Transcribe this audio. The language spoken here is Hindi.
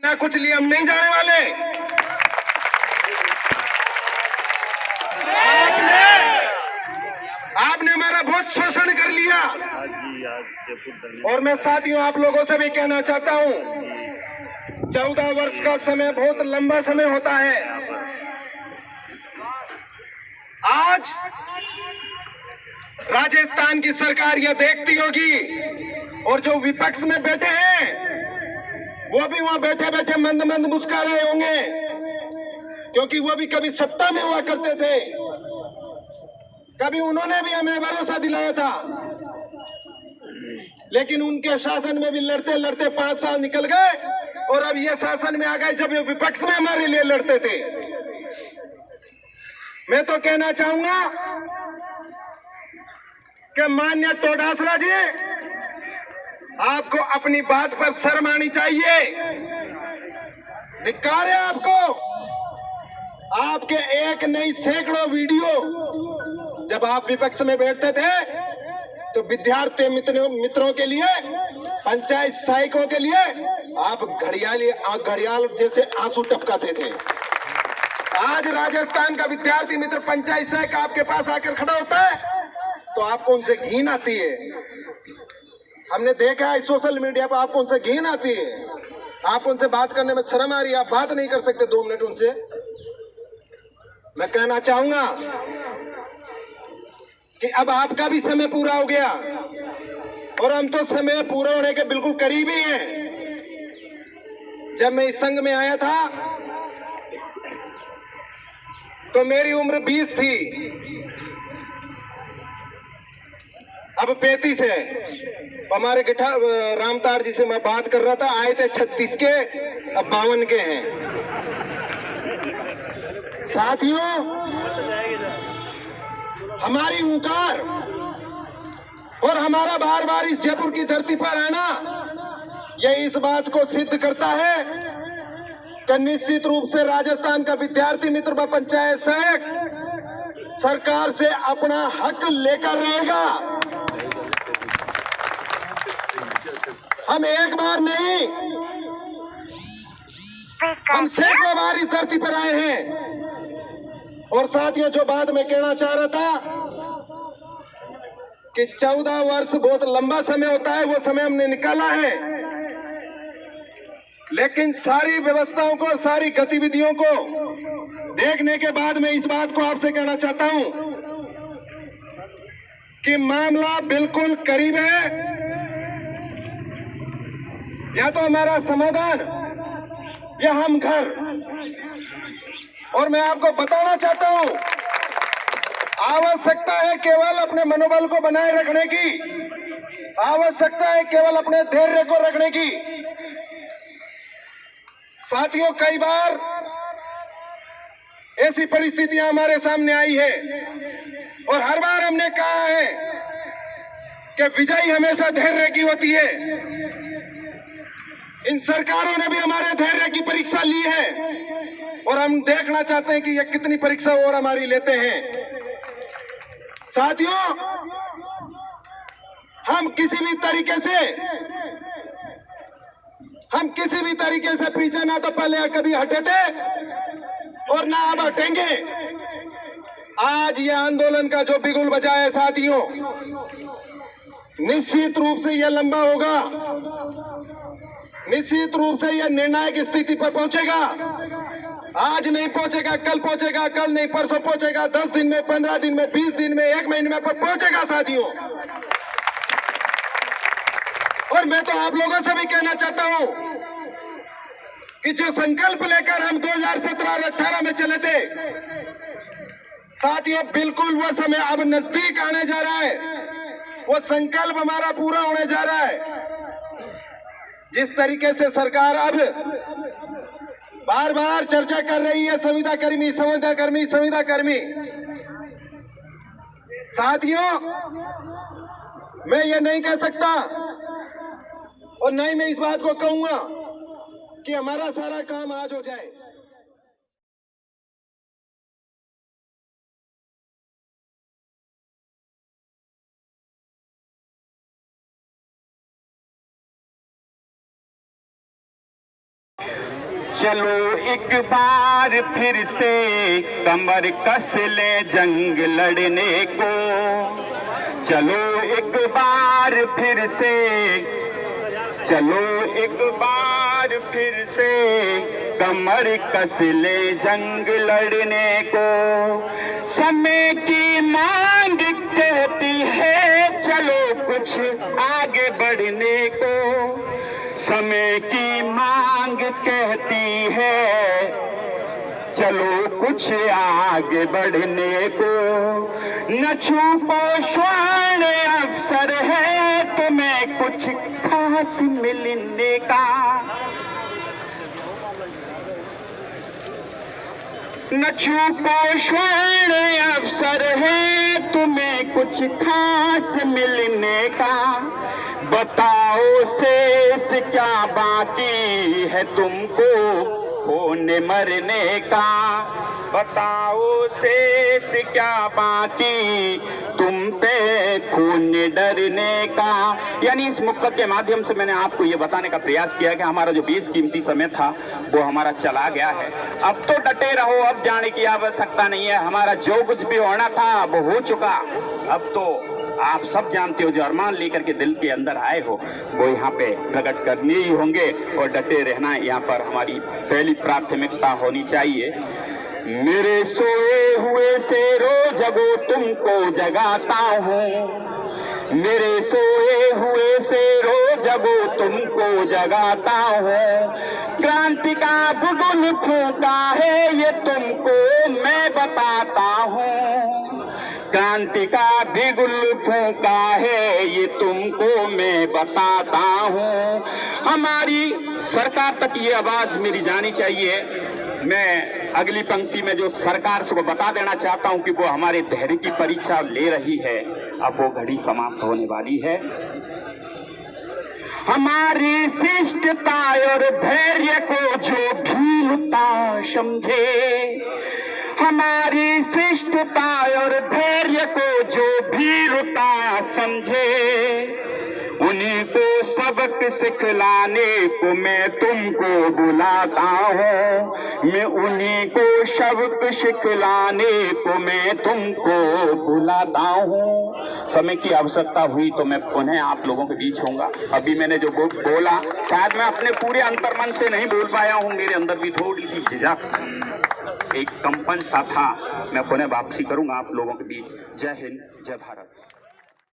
ना कुछ लिए हम नहीं जाने वाले। आपने हमारा बहुत शोषण कर लिया। और मैं साथियों आप लोगों से भी कहना चाहता हूं, 14 वर्ष का समय बहुत लंबा समय होता है। आज राजस्थान की सरकार यह देखती होगी और जो विपक्ष में बैठे हैं वो भी वहां बैठे बैठे मंद मंद मुस्कुरा रहे होंगे, क्योंकि वो भी कभी सत्ता में हुआ करते थे। कभी उन्होंने भी हमें भरोसा दिलाया था, लेकिन उनके शासन में भी लड़ते लड़ते 5 साल निकल गए और अब ये शासन में आ गए जब ये विपक्ष में हमारे लिए लड़ते थे। मैं तो कहना चाहूंगा कि माननीय चौटासरा जी, आपको अपनी बात पर शर्म आनी चाहिए। धिक्कार है आपको। आपके एक नहीं सैकड़ों वीडियो जब आप विपक्ष में बैठते थे तो विद्यार्थी मित्रों के लिए, पंचायत सहायकों के लिए आप घड़ियाल जैसे आंसू टपकाते थे। आज राजस्थान का विद्यार्थी मित्र पंचायत सहायक आपके पास आकर खड़ा होता है तो आपको उनसे घिन आती है। हमने देखा है सोशल मीडिया पर, आपको उनसे घिन आती है। आप उनसे बात करने में शर्म आ रही है, आप बात नहीं कर सकते 2 मिनट उनसे। मैं कहना चाहूंगा कि अब आपका भी समय पूरा हो गया और हम तो समय पूरा होने के बिल्कुल करीब ही हैं। जब मैं इस संघ में आया था तो मेरी उम्र 20 थी, अब 35 है। हमारे रामतार जी से मैं बात कर रहा था, आए थे 36 के, अब 52 के हैं। साथियों, हमारी हुंकार और हमारा बार बार इस जयपुर की धरती पर आना यह इस बात को सिद्ध करता है कि निश्चित रूप से राजस्थान का विद्यार्थी मित्र व पंचायत सहायक सरकार से अपना हक लेकर रहेगा। हम एक बार नहीं, हम सैकड़ों बार इस धरती पर आए हैं। और साथियों, जो बात मैं कहना चाह रहा था कि 14 वर्ष बहुत लंबा समय होता है, वो समय हमने निकाला है, लेकिन सारी व्यवस्थाओं को, सारी गतिविधियों को देखने के बाद मैं इस बात को आपसे कहना चाहता हूं कि मामला बिल्कुल करीब है। या तो हमारा समाधान या हम घर। और मैं आपको बताना चाहता हूं, आवश्यकता है केवल अपने मनोबल को बनाए रखने की, आवश्यकता है केवल अपने धैर्य को रखने की। साथियों, कई बार ऐसी परिस्थितियां हमारे सामने आई है और हर बार हमने कहा है कि विजय हमेशा धैर्य की होती है। इन सरकारों ने भी हमारे धैर्य की परीक्षा ली है और हम देखना चाहते हैं कि ये कितनी परीक्षा और हमारी लेते हैं। साथियों, हम किसी भी तरीके से पीछे ना तो पहले कभी हटे थे और ना अब हटेंगे। आज ये आंदोलन का जो बिगुल बजा है साथियों, निश्चित रूप से यह लंबा होगा, निश्चित रूप से यह निर्णायक स्थिति पर पहुंचेगा। आज नहीं पहुंचेगा, कल पहुंचेगा, कल नहीं परसों पहुंचेगा, 10 दिन में, 15 दिन में, 20 दिन में, 1 महीने में पर पहुंचेगा साथियों। और मैं तो आप लोगों से भी कहना चाहता हूं कि जो संकल्प लेकर हम 2017 और 18 में चले थे साथियों, बिल्कुल वो समय अब नजदीक आने जा रहा है। वो संकल्प हमारा पूरा होने जा रहा है। जिस तरीके से सरकार अब बार बार चर्चा कर रही है संविदा कर्मी, साथियों, मैं ये नहीं कह सकता और नहीं मैं इस बात को कहूंगा कि हमारा सारा काम आज हो जाए। चलो एक बार फिर से कमर कस ले जंग लड़ने को, चलो एक बार फिर से, चलो एक बार फिर से कमर कस ले जंग लड़ने को। समय की मांग कहती है चलो कुछ आगे बढ़ने को, समय की मांग कहती है चलो कुछ आगे बढ़ने को। न छुपो स्वर्ण अवसर है तुम्हें कुछ खास मिलने का, न छुपो स्वर्ण अवसर है तुम्हें कुछ खास मिलने का। बताओ शेष क्या बाकी है तुमको होने मरने का, बताओ शेष क्या बाकी तुम पे खून डरने का। यानी इस मुक्तक के माध्यम से मैंने आपको ये बताने का प्रयास किया कि हमारा जो बेशकीमती समय था वो हमारा चला गया है। अब तो डटे रहो, अब जाने की आवश्यकता नहीं है। हमारा जो कुछ भी होना था वो हो चुका। अब तो आप सब जानते हो जो अरमान लेकर के दिल के अंदर आए हो वो यहाँ पे प्रकट करने ही होंगे और डटे रहना यहाँ पर हमारी पहली प्राथमिकता होनी चाहिए। मेरे सोए हुए शेरों जगो तुमको जगाता हूँ, मेरे सोए हुए शेरों जगो तुमको जगाता हूँ। क्रांति का बुलबुल फूंका है ये तुमको मैं बताता हूँ, क्रांति का बिगुल फूंका है ये तुमको मैं बताता हूँ। हमारी सरकार तक ये आवाज मेरी जानी चाहिए। मैं अगली पंक्ति में जो सरकार को बता देना चाहता हूँ कि वो हमारे धैर्य की परीक्षा ले रही है, अब वो घड़ी समाप्त होने वाली है। हमारी शिष्टता और धैर्य को जो भीलता समझे, हमारी शिष्टता और धैर्य को जो भीलता समझे, उन्हीं को सबक सिखलाने को मैं तुमको बुलाता हूँ, मैं उन्हीं को सबक सिखलाने को मैं तुमको बुलाता हूँ। समय की आवश्यकता हुई तो मैं पुनः आप लोगों के बीच होऊंगा। अभी मैंने जो बोला शायद मैं अपने पूरे अंतर्मन से नहीं बोल पाया हूँ, मेरे अंदर भी थोड़ी सी झिझक, एक कंपन सा था। मैं पुनः वापसी करूंगा आप लोगों के बीच। जय हिंद, जय भारत।